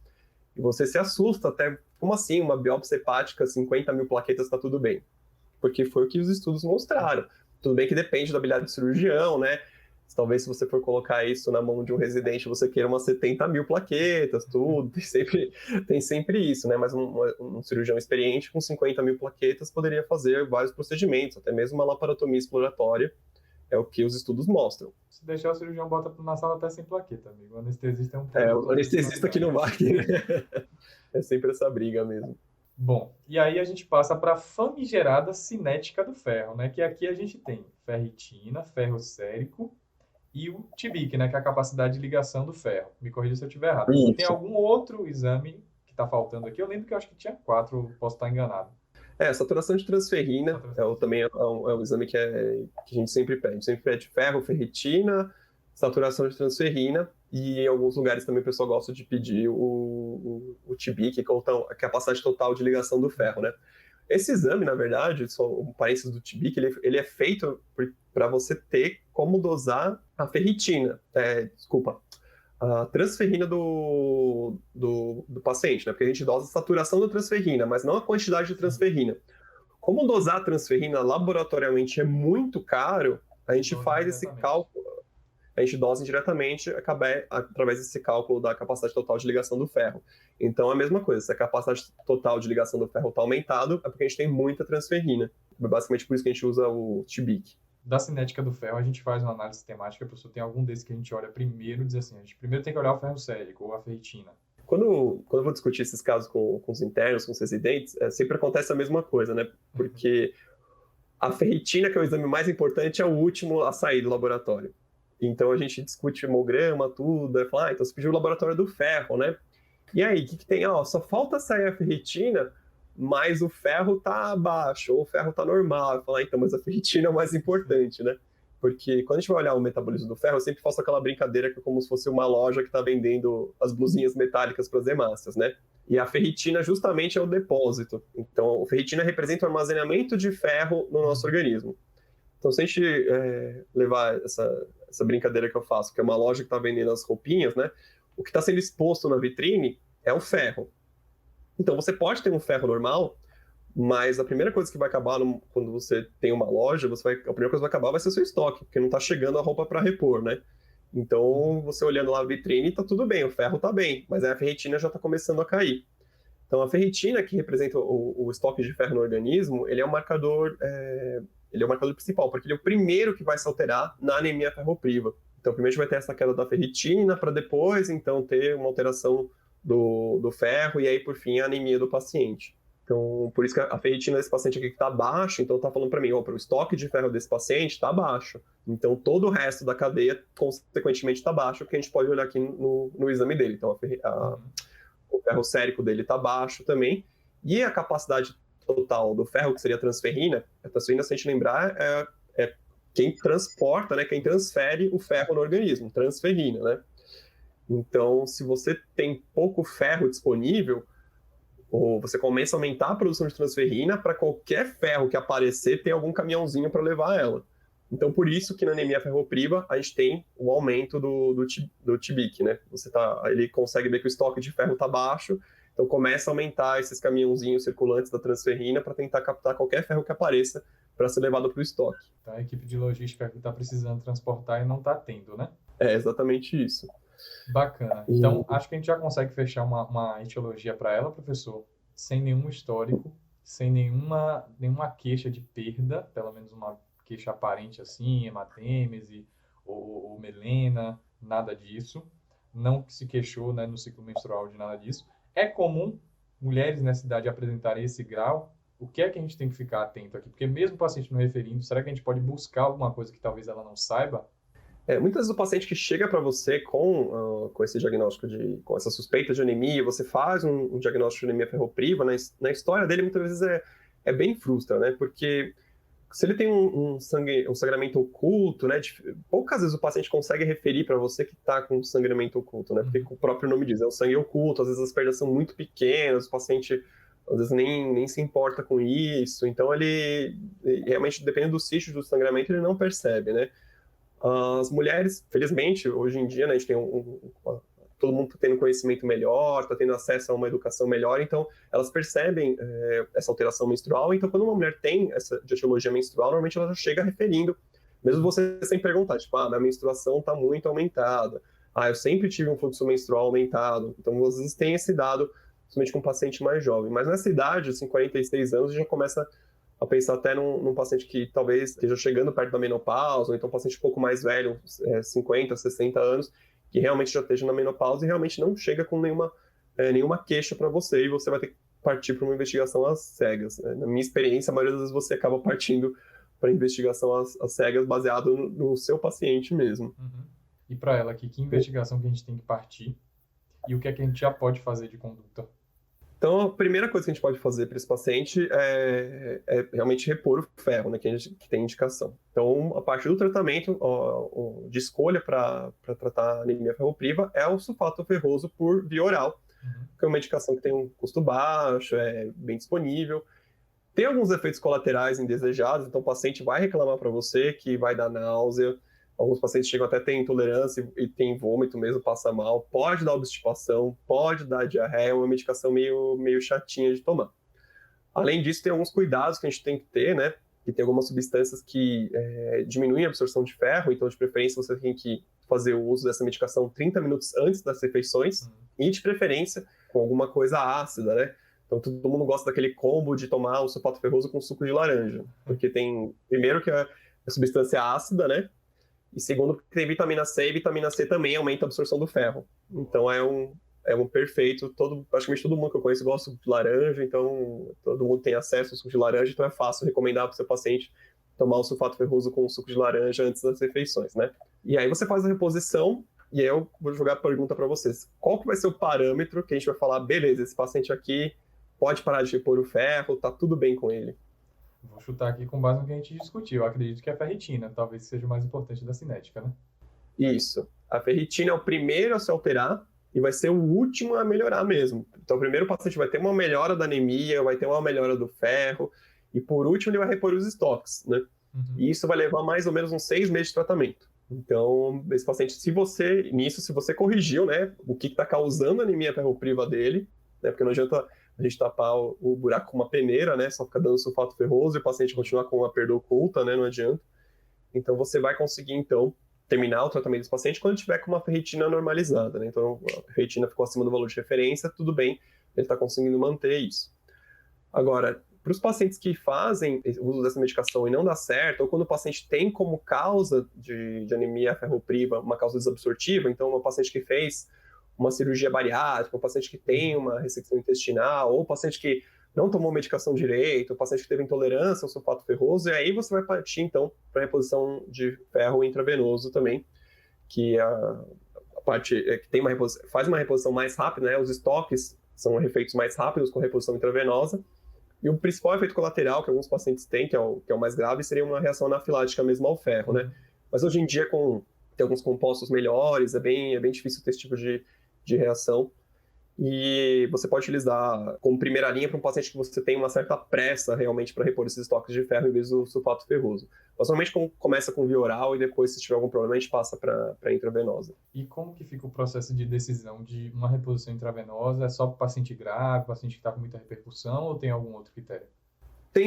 E você se assusta até, como assim, uma biópsia hepática, 50 mil plaquetas está tudo bem? Porque foi o que os estudos mostraram. Tudo bem que depende da habilidade do cirurgião, né? Talvez se você for colocar isso na mão de um residente, você queira umas 70 mil plaquetas, tudo, tem sempre isso, né? Mas um cirurgião experiente com 50 mil plaquetas poderia fazer vários procedimentos, até mesmo uma laparotomia exploratória, é o que os estudos mostram.
Se deixar o cirurgião bota na sala até sem plaqueta, amigo. O anestesista é um
o anestesista que não vai, é sempre essa briga mesmo.
Bom, e aí a gente passa para a famigerada cinética do ferro, né? Que aqui a gente tem ferritina, ferro sérico e o TBIC, né? Que é a capacidade de ligação do ferro. Me corrija se eu estiver errado.
Isso.
Tem algum outro exame que está faltando aqui? Eu lembro que eu acho que tinha 4, posso estar enganado.
Saturação de transferrina também é um exame que a gente sempre pede. A gente sempre pede ferro, ferritina, saturação de transferrina, e em alguns lugares também o pessoal gosta de pedir o TBIC, que é a capacidade total de ligação do ferro, né? Esse exame, na verdade, só um parênteses do TBIC, ele é feito para você ter como dosar a ferritina, a transferrina do paciente, né? Porque a gente dosa a saturação da transferrina, mas não a quantidade de transferrina. Como dosar a transferrina laboratorialmente é muito caro, a gente faz esse cálculo, a gente dosa indiretamente através desse cálculo da capacidade total de ligação do ferro. Então é a mesma coisa, se a capacidade total de ligação do ferro está aumentada, é porque a gente tem muita transferrina. Basicamente por isso que a gente usa o TBIC.
Da cinética do ferro, a gente faz uma análise sistemática, a pessoa tem algum desses que a gente olha primeiro e diz assim, a gente primeiro tem que olhar o ferro sérico ou a ferritina.
Quando eu vou discutir esses casos com os internos, com os residentes, sempre acontece a mesma coisa, né? Porque a ferritina, que é o exame mais importante, é o último a sair do laboratório. Então a gente discute hemograma, tudo, fala, então você pediu o laboratório do ferro, né? E aí, o que tem? Só falta sair a ferritina, mas o ferro tá baixo, ou o ferro tá normal. Eu falo, então, mas a ferritina é o mais importante, né? Porque quando a gente vai olhar o metabolismo do ferro, eu sempre faço aquela brincadeira que é como se fosse uma loja que tá vendendo as blusinhas metálicas para as hemácias, né? E a ferritina justamente é o depósito. Então, a ferritina representa o armazenamento de ferro no nosso organismo. Então, se a gente levar essa brincadeira que eu faço, que é uma loja que está vendendo as roupinhas, né? O que está sendo exposto na vitrine é o ferro. Então, você pode ter um ferro normal, mas a primeira coisa que vai acabar quando você tem uma loja, a primeira coisa que vai acabar vai ser o seu estoque, porque não está chegando a roupa para repor, né? Então, você olhando lá a vitrine, está tudo bem, o ferro está bem, mas a ferritina já está começando a cair. Então, a ferritina, que representa o estoque de ferro no organismo, ele é o marcador principal, porque ele é o primeiro que vai se alterar na anemia ferropriva. Então, primeiro a gente vai ter essa queda da ferritina, para depois, então, ter uma alteração do ferro, e aí, por fim, a anemia do paciente. Então, por isso que a ferritina desse paciente aqui que está baixa, então está falando para mim, o estoque de ferro desse paciente está baixo. Então, todo o resto da cadeia, consequentemente, está baixo, que a gente pode olhar aqui no exame dele. Então, o ferro sérico dele está baixo também. E a capacidade total do ferro, que seria a transferrina, se a gente lembrar, é quem transporta, né, quem transfere o ferro no organismo, transferrina, né? Então, se você tem pouco ferro disponível, ou você começa a aumentar a produção de transferrina para qualquer ferro que aparecer ter algum caminhãozinho para levar ela. Então, por isso que na anemia ferropriva a gente tem o aumento do TBIC, né? Ele consegue ver que o estoque de ferro está baixo, então começa a aumentar esses caminhãozinhos circulantes da transferrina para tentar captar qualquer ferro que apareça para ser levado para o estoque.
Então, a equipe de logística que está precisando transportar e não está tendo, né?
É exatamente isso.
Bacana. Então, acho que a gente já consegue fechar uma etiologia para ela, professor, sem nenhum histórico, sem nenhuma queixa de perda, pelo menos uma queixa aparente assim, hematêmese ou melena, nada disso. Não se queixou, né, no ciclo menstrual de nada disso. É comum mulheres nessa idade apresentarem esse grau. O que é que a gente tem que ficar atento aqui? Porque mesmo o paciente não referindo, será que a gente pode buscar alguma coisa que talvez ela não saiba?
Muitas vezes o paciente que chega para você com esse diagnóstico, com essa suspeita de anemia, você faz um diagnóstico de anemia ferropriva, na história dele muitas vezes é bem frustra, né? Porque se ele tem um sangramento oculto, né? Poucas vezes o paciente consegue referir para você que está com sangramento oculto, né? Porque o próprio nome diz, é um sangue oculto, às vezes as perdas são muito pequenas, o paciente às vezes nem se importa com isso, então ele realmente, dependendo do sítio do sangramento, ele não percebe, né? As mulheres, felizmente, hoje em dia, né, a gente tem todo mundo está tendo conhecimento melhor, está tendo acesso a uma educação melhor, então elas percebem essa alteração menstrual. Então, quando uma mulher tem essa etiologia menstrual, normalmente ela já chega referindo, mesmo você sem perguntar, tipo, minha menstruação está muito aumentada, eu sempre tive um fluxo menstrual aumentado. Então, às vezes tem esse dado, principalmente com um paciente mais jovem. Mas nessa idade, assim, 46 anos, já começa a pensar até num paciente que talvez esteja chegando perto da menopausa, ou então um paciente um pouco mais velho, 50, 60 anos, que realmente já esteja na menopausa e realmente não chega com nenhuma queixa para você, e você vai ter que partir para uma investigação às cegas. Na minha experiência, a maioria das vezes você acaba partindo para investigação às cegas baseado no seu paciente mesmo.
Uhum. E para ela aqui, que investigação que a gente tem que partir e o que é que a gente já pode fazer de conduta?
Então, a primeira coisa que a gente pode fazer para esse paciente é realmente repor o ferro, né, que tem indicação. Então, a partir do tratamento de escolha para tratar a anemia ferropriva é o sulfato ferroso por via oral, que é uma medicação que tem um custo baixo, é bem disponível. Tem alguns efeitos colaterais indesejados, então o paciente vai reclamar para você que vai dar náusea. Alguns pacientes chegam até a ter intolerância e tem vômito mesmo, passa mal. Pode dar obstipação, pode dar diarreia, é uma medicação meio chatinha de tomar. Além disso, tem alguns cuidados que a gente tem que ter, né? Que tem algumas substâncias que diminuem a absorção de ferro, então, de preferência, você tem que fazer o uso dessa medicação 30 minutos antes das refeições e, de preferência, com alguma coisa ácida, né? Então, todo mundo gosta daquele combo de tomar o sulfato ferroso com suco de laranja, porque tem, primeiro, que a substância é ácida, né? E segundo, porque tem vitamina C, e vitamina C também aumenta a absorção do ferro. Então é um perfeito, praticamente todo mundo que eu conheço gosta de laranja, então todo mundo tem acesso ao suco de laranja, então é fácil recomendar para o seu paciente tomar o sulfato ferroso com o suco de laranja antes das refeições, né? E aí você faz a reposição, e aí eu vou jogar a pergunta para vocês. Qual que vai ser o parâmetro que a gente vai falar, beleza, esse paciente aqui pode parar de repor o ferro, tá tudo bem com ele?
Vou chutar aqui com base no que a gente discutiu. Eu acredito que a ferritina talvez seja o mais importante da cinética, né?
Isso. A ferritina é o primeiro a se alterar e vai ser o último a melhorar mesmo. Então, primeiro o paciente vai ter uma melhora da anemia, vai ter uma melhora do ferro, e por último ele vai repor os estoques, né? E isso vai levar mais ou menos uns 6 meses de tratamento. Então, esse paciente, se você corrigiu, né, o que está causando a anemia ferropriva dele, né, porque não adianta a gente tapar o buraco com uma peneira, né, só ficar dando sulfato ferroso e o paciente continuar com uma perda oculta, né, não adianta. Então, você vai conseguir, então, terminar o tratamento desse paciente quando tiver com uma ferritina normalizada, né? Então, a ferritina ficou acima do valor de referência, tudo bem, ele está conseguindo manter isso. Agora, para os pacientes que fazem o uso dessa medicação e não dá certo, ou quando o paciente tem como causa de anemia ferropriva uma causa desabsortiva, então, um paciente que fez uma cirurgia bariátrica, um paciente que tem uma ressecção intestinal, ou um paciente que não tomou medicação direito, um paciente que teve intolerância ao sulfato ferroso, e aí você vai partir, então, para a reposição de ferro intravenoso também, que é a parte que tem faz uma reposição mais rápida, né? Os estoques são refeitos mais rápidos com reposição intravenosa, e o principal efeito colateral que alguns pacientes têm, que é o mais grave, seria uma reação anafilática mesmo ao ferro, né? Mas hoje em dia, tem alguns compostos melhores, é bem difícil ter esse tipo de reação. E você pode utilizar como primeira linha para um paciente que você tem uma certa pressa realmente para repor esses estoques de ferro em vez do sulfato ferroso. Mas normalmente começa com via oral e depois, se tiver algum problema, a gente passa para intravenosa.
E como que fica o processo de decisão de uma reposição intravenosa? É só para paciente grave, paciente que está com muita repercussão, ou tem algum outro critério?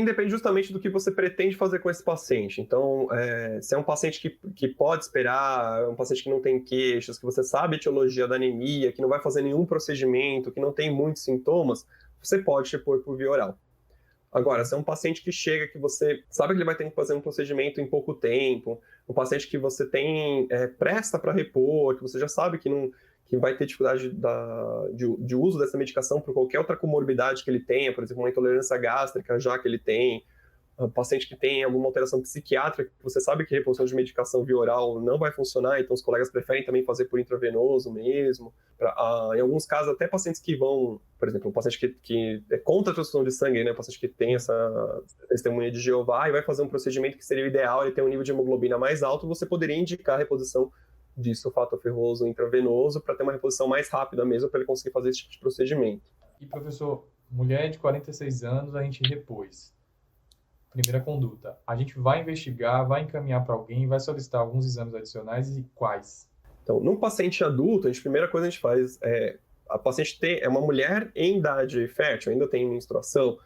Depende justamente do que você pretende fazer com esse paciente. Então, se é um paciente que pode esperar, um paciente que não tem queixas, que você sabe a etiologia da anemia, que não vai fazer nenhum procedimento, que não tem muitos sintomas, você pode repor por via oral. Agora, se é um paciente que chega, que você sabe que ele vai ter que fazer um procedimento em pouco tempo, um paciente que você tem pressa para repor, que você já sabe que vai ter dificuldade de uso dessa medicação por qualquer outra comorbidade que ele tenha, por exemplo, uma intolerância gástrica já que ele tem, um paciente que tem alguma alteração psiquiátrica, que você sabe que a reposição de medicação via oral não vai funcionar, então os colegas preferem também fazer por intravenoso mesmo. Em alguns casos, até pacientes que vão, por exemplo, um paciente que é contra a transfusão de sangue, né, um paciente que tem essa testemunha de Jeová e vai fazer um procedimento que seria o ideal, ele tem um nível de hemoglobina mais alto, você poderia indicar a reposição de sulfato ferroso intravenoso para ter uma reposição mais rápida mesmo, para ele conseguir fazer esse tipo de procedimento.
E, professor, mulher de 46 anos, a gente repôs. Primeira conduta, a gente vai investigar, vai encaminhar para alguém, vai solicitar alguns exames adicionais e quais?
Então, num paciente adulto, a primeira coisa que a gente faz a paciente é uma mulher em idade fértil, ainda tem menstruação,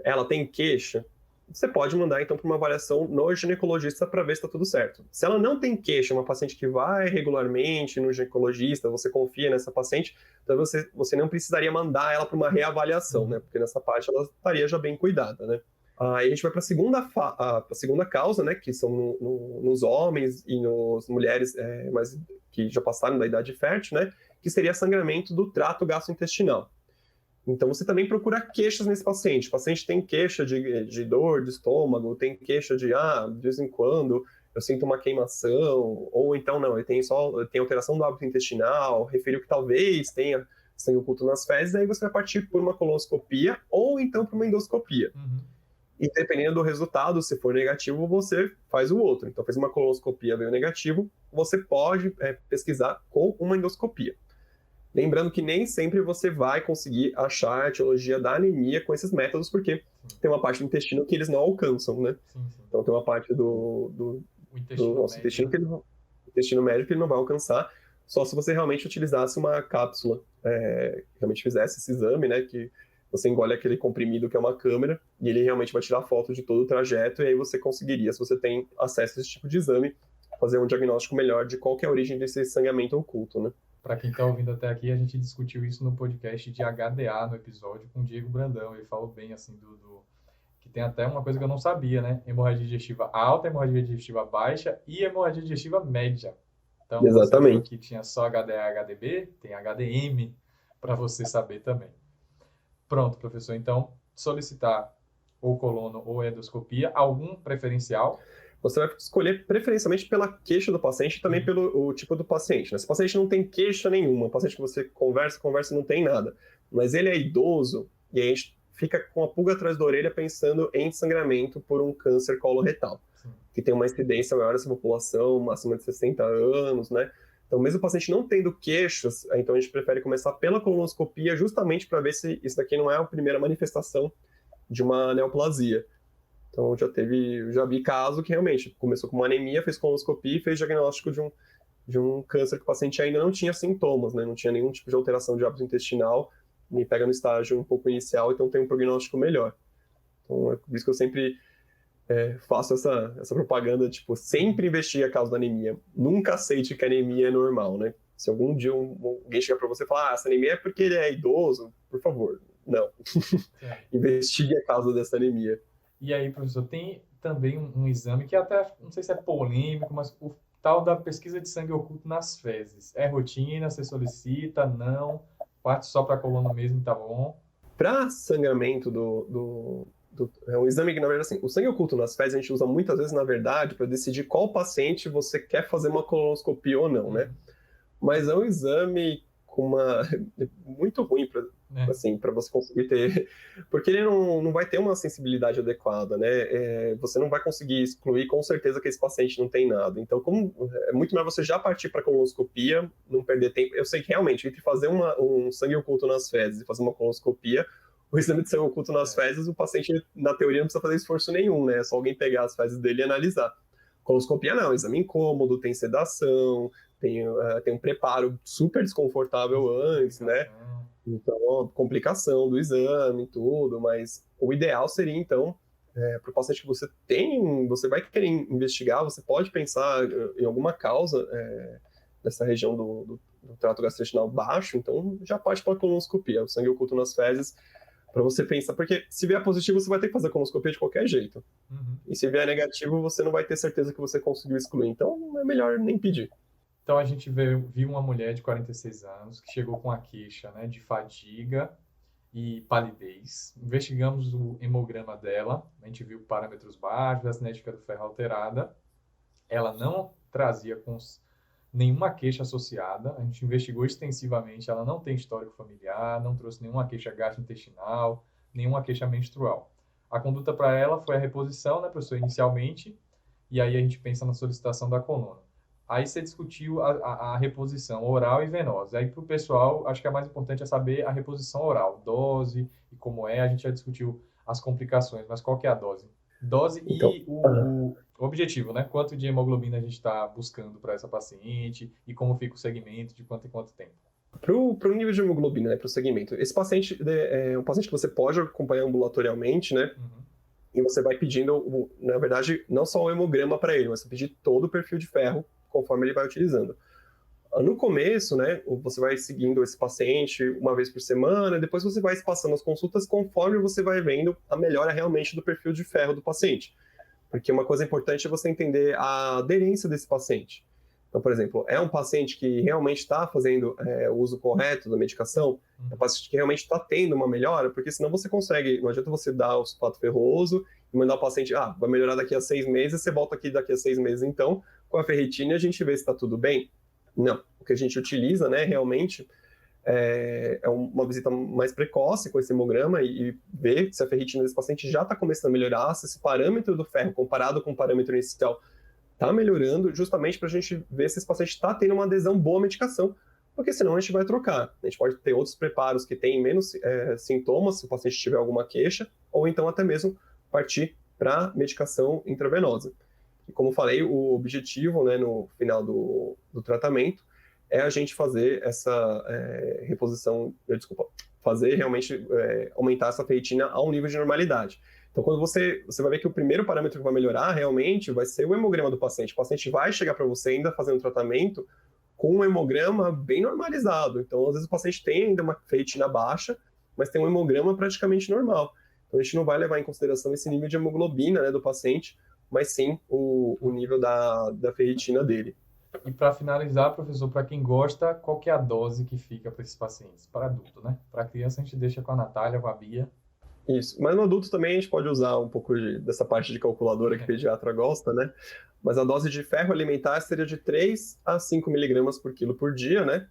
ela tem queixa, você pode mandar então para uma avaliação no ginecologista para ver se está tudo certo. Se ela não tem queixa, uma paciente que vai regularmente no ginecologista, você confia nessa paciente, então você não precisaria mandar ela para uma reavaliação, né? Porque nessa parte ela estaria já bem cuidada, né? Aí a gente vai para a segunda causa, né, que são nos homens e nas mulheres mas que já passaram da idade fértil, né, que seria sangramento do trato gastrointestinal. Então você também procura queixas nesse paciente. O paciente tem queixa de dor de estômago, tem queixa de vez em quando eu sinto uma queimação, ou então não, ele tem alteração do hábito intestinal, referiu que talvez tenha sangue oculto nas fezes, aí você vai partir por uma colonoscopia ou então por uma endoscopia. E dependendo do resultado, se for negativo, você faz o outro. Então, fez uma colonoscopia, veio negativo, você pode pesquisar com uma endoscopia. Lembrando que nem sempre você vai conseguir achar a etiologia da anemia com esses métodos, porque tem uma parte do intestino que eles não alcançam, né?
Sim.
Então, tem uma parte do nosso intestino, intestino médio, que ele não vai alcançar, só se você realmente utilizasse uma cápsula, realmente fizesse esse exame, né, que você engole aquele comprimido que é uma câmera e ele realmente vai tirar foto de todo o trajeto e aí você conseguiria, se você tem acesso a esse tipo de exame, fazer um diagnóstico melhor de qual que é a origem desse sangramento oculto, né?
Para quem está ouvindo até aqui, a gente discutiu isso no podcast de HDA, no episódio com o Diego Brandão. Ele falou bem assim que tem até uma coisa que eu não sabia, né? Hemorragia digestiva alta, hemorragia digestiva baixa e hemorragia digestiva média. Então,
exatamente.
Você viu que tinha só HDA, HDB, tem HDM para você saber também. Pronto, professor. Então, solicitar ou colono ou endoscopia, algum preferencial?
Você vai escolher preferencialmente pela queixa do paciente e também pelo tipo do paciente, né? Se o paciente não tem queixa nenhuma, o paciente que você conversa não tem nada, mas ele é idoso e aí a gente fica com a pulga atrás da orelha pensando em sangramento por um câncer coloretal, que tem uma incidência maior nessa população, acima de 60 anos, né? Então, mesmo o paciente não tendo queixas, então a gente prefere começar pela colonoscopia justamente para ver se isso daqui não é a primeira manifestação de uma neoplasia. Então, já vi caso que realmente começou com uma anemia, fez colonoscopia e fez diagnóstico de um câncer que o paciente ainda não tinha sintomas, né? Não tinha nenhum tipo de alteração de hábito intestinal, nem pega no estágio um pouco inicial, então tem um prognóstico melhor. Então, é por isso que eu sempre faço essa propaganda, tipo, sempre investigue a causa da anemia. Nunca aceite que a anemia é normal, né? Se algum dia alguém chegar para você e falar, essa anemia é porque ele é idoso, por favor, não. Investigue a causa dessa anemia.
E aí, professor, tem também um exame que até, não sei se é polêmico, mas o tal da pesquisa de sangue oculto nas fezes. É rotina, você solicita, não, parte só para a coluna mesmo, tá bom?
Para sangramento é um exame que, na verdade, assim, o sangue oculto nas fezes a gente usa muitas vezes, na verdade, para decidir qual paciente você quer fazer uma colonoscopia ou não, né? Mas é um exame muito ruim
né?
assim, para você conseguir ter... Porque ele não vai ter uma sensibilidade adequada, né? Você não vai conseguir excluir com certeza que esse paciente não tem nada. Então, como é muito melhor você já partir para colonoscopia, não perder tempo. Eu sei que realmente, entre fazer um sangue oculto nas fezes e fazer uma colonoscopia, o exame de sangue oculto nas fezes, o paciente, na teoria, não precisa fazer esforço nenhum, né? É só alguém pegar as fezes dele e analisar. Colonoscopia não, exame incômodo, tem sedação, tem um preparo super desconfortável antes, né? Então, complicação do exame e tudo, mas o ideal seria, então, para o paciente que você vai querer investigar, você pode pensar em alguma causa nessa região do trato gastrointestinal baixo, então já parte para a colonoscopia, o sangue oculto nas fezes, para você pensar, porque se vier positivo, você vai ter que fazer a colonoscopia de qualquer jeito.
Uhum.
E se vier negativo, você não vai ter certeza que você conseguiu excluir, então é melhor nem pedir.
Então a gente viu uma mulher de 46 anos que chegou com a queixa, né, de fadiga e palidez. Investigamos o hemograma dela, a gente viu parâmetros baixos, a cinética do ferro alterada. Ela não trazia nenhuma queixa associada, a gente investigou extensivamente, ela não tem histórico familiar, não trouxe nenhuma queixa gastrointestinal, nenhuma queixa menstrual. A conduta para ela foi a reposição, né, professor, inicialmente, e aí a gente pensa na solicitação da coluna. Aí você discutiu a reposição oral e venosa. Aí para o pessoal, acho que a mais importante é saber a reposição oral, dose e como é. A gente já discutiu as complicações, mas qual que é a dose? Dose
Então,
e o objetivo, né? Quanto de hemoglobina a gente está buscando para essa paciente e como fica o segmento, de quanto em quanto tempo.
para o nível de hemoglobina, né, para o segmento, esse paciente é um paciente que você pode acompanhar ambulatorialmente, né?
Uhum.
E você vai pedindo, na verdade, não só o hemograma para ele, mas você pedir todo o perfil de ferro conforme ele vai utilizando. No começo, né, você vai seguindo esse paciente uma vez por semana, depois você vai espaçando as consultas conforme você vai vendo a melhora realmente do perfil de ferro do paciente. Porque uma coisa importante é você entender a aderência desse paciente. Então, por exemplo, é um paciente que realmente está fazendo o uso correto da medicação, é um paciente que realmente está tendo uma melhora, porque senão você consegue, não adianta você dar o sulfato ferroso e mandar o paciente, vai melhorar daqui a 6 meses, você volta aqui daqui a 6 meses, então, com a ferritina e a gente vê se está tudo bem. Não, o que a gente utiliza, né, realmente, é uma visita mais precoce com esse hemograma e ver se a ferritina desse paciente já está começando a melhorar, se esse parâmetro do ferro comparado com o parâmetro inicial está melhorando, justamente para a gente ver se esse paciente está tendo uma adesão boa à medicação, porque senão a gente vai trocar. A gente pode ter outros preparos que têm menos sintomas, se o paciente tiver alguma queixa, ou então até mesmo partir para medicação intravenosa. E como falei, o objetivo, né, no final do tratamento é a gente fazer essa fazer realmente aumentar essa ferritina a um nível de normalidade. Então, quando você vai ver que o primeiro parâmetro que vai melhorar realmente vai ser o hemograma do paciente. O paciente vai chegar para você ainda fazendo tratamento com um hemograma bem normalizado. Então, às vezes o paciente tem ainda uma ferritina baixa, mas tem um hemograma praticamente normal. Então, a gente não vai levar em consideração esse nível de hemoglobina, né, do paciente, mas sim o nível da ferritina dele.
E para finalizar, professor, para quem gosta, qual que é a dose que fica para esses pacientes? Para adulto, né? Para criança a gente deixa com a Natália, com a Bia.
Isso, mas no adulto também a gente pode usar um pouco dessa parte de calculadora que o pediatra gosta, né? Mas a dose de ferro alimentar seria de 3 a 5 miligramas por quilo por dia, né?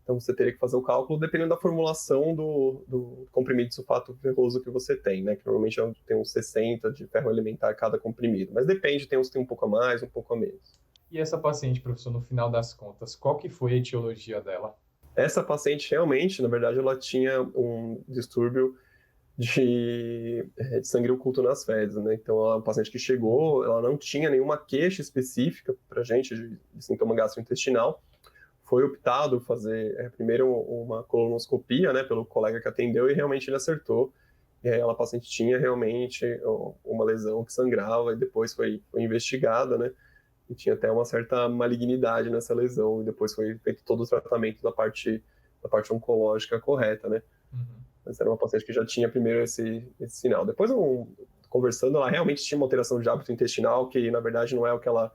Então você teria que fazer o cálculo dependendo da formulação do comprimido de sulfato ferroso que você tem, né? Que normalmente tem uns 60 de ferro alimentar cada comprimido. Mas depende, tem uns que tem um pouco a mais, um pouco a menos.
E essa paciente, professor, no final das contas, qual que foi a etiologia dela?
Essa paciente realmente, na verdade, ela tinha um distúrbio de sangue oculto nas fezes, né? Então, ela é uma paciente que chegou, ela não tinha nenhuma queixa específica para a gente de sintoma gastrointestinal. Foi optado fazer primeiro uma colonoscopia, né, pelo colega que atendeu e realmente ele acertou. A paciente tinha realmente uma lesão que sangrava e depois foi investigada, né? E tinha até uma certa malignidade nessa lesão e depois foi feito todo o tratamento da parte oncológica correta, né?
Uhum.
Mas era uma paciente que já tinha primeiro esse sinal. Depois, conversando, ela realmente tinha uma alteração de hábito intestinal que, na verdade, não é o que ela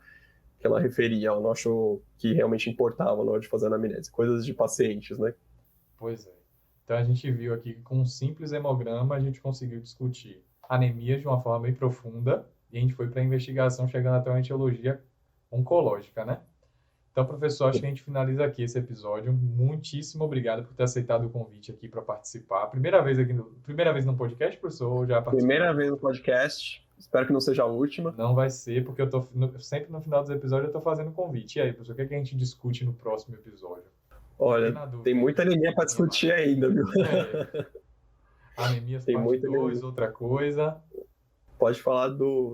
referia. Ela não achou que realmente importava na hora de fazer a anamnese. Coisas de pacientes, né?
Pois é. Então, a gente viu aqui que com um simples hemograma a gente conseguiu discutir anemia de uma forma bem profunda e a gente foi para a investigação chegando até uma etiologia oncológica, né? Então, professor, acho que a gente finaliza aqui esse episódio. Muitíssimo obrigado por ter aceitado o convite aqui para participar. Primeira vez no podcast, professor, ou já participou?
Primeira vez no podcast, espero que não seja a última.
Não vai ser, porque sempre no final dos episódios eu estou fazendo convite. E aí, professor, o que é que a gente discute no próximo episódio?
Olha,
dúvida,
tem muita anemia para discutir ainda, viu?
Anemias
Tem
parte
muita
2,
anemia.
outra coisa.
Pode falar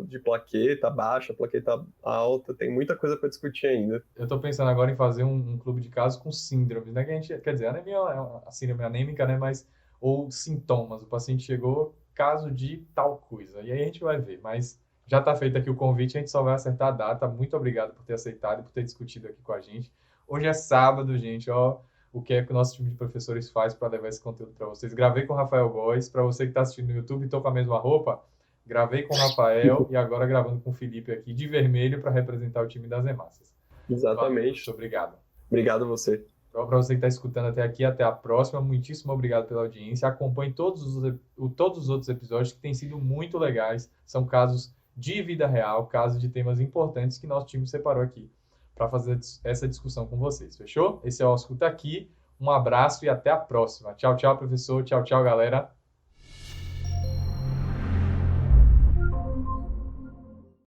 de plaqueta baixa, plaqueta alta, tem muita coisa para discutir ainda.
Eu estou pensando agora em fazer um clube de casos com síndromes, né? Que a gente, quer dizer, anemia a síndrome anêmica, né? Mas, ou sintomas. O paciente chegou, caso de tal coisa. E aí a gente vai ver. Mas já está feito aqui o convite, a gente só vai acertar a data. Muito obrigado por ter aceitado e por ter discutido aqui com a gente. Hoje é sábado, gente, ó. O que é que o nosso time de professores faz para levar esse conteúdo para vocês? Gravei com o Rafael Góes. Para você que está assistindo no YouTube, estou com a mesma roupa. Gravei com o Rafael e agora gravando com o Felipe aqui de vermelho para representar o time das hemácias.
Exatamente.
Valeu, obrigado.
Obrigado a você.
Então, para você que está escutando até aqui, até a próxima. Muitíssimo obrigado pela audiência. Acompanhe todos os outros episódios que têm sido muito legais. São casos de vida real, casos de temas importantes que nosso time separou aqui para fazer essa discussão com vocês. Fechou? Esse é o Escuta Aqui. Um abraço e até a próxima. Tchau, tchau, professor. Tchau, tchau, galera.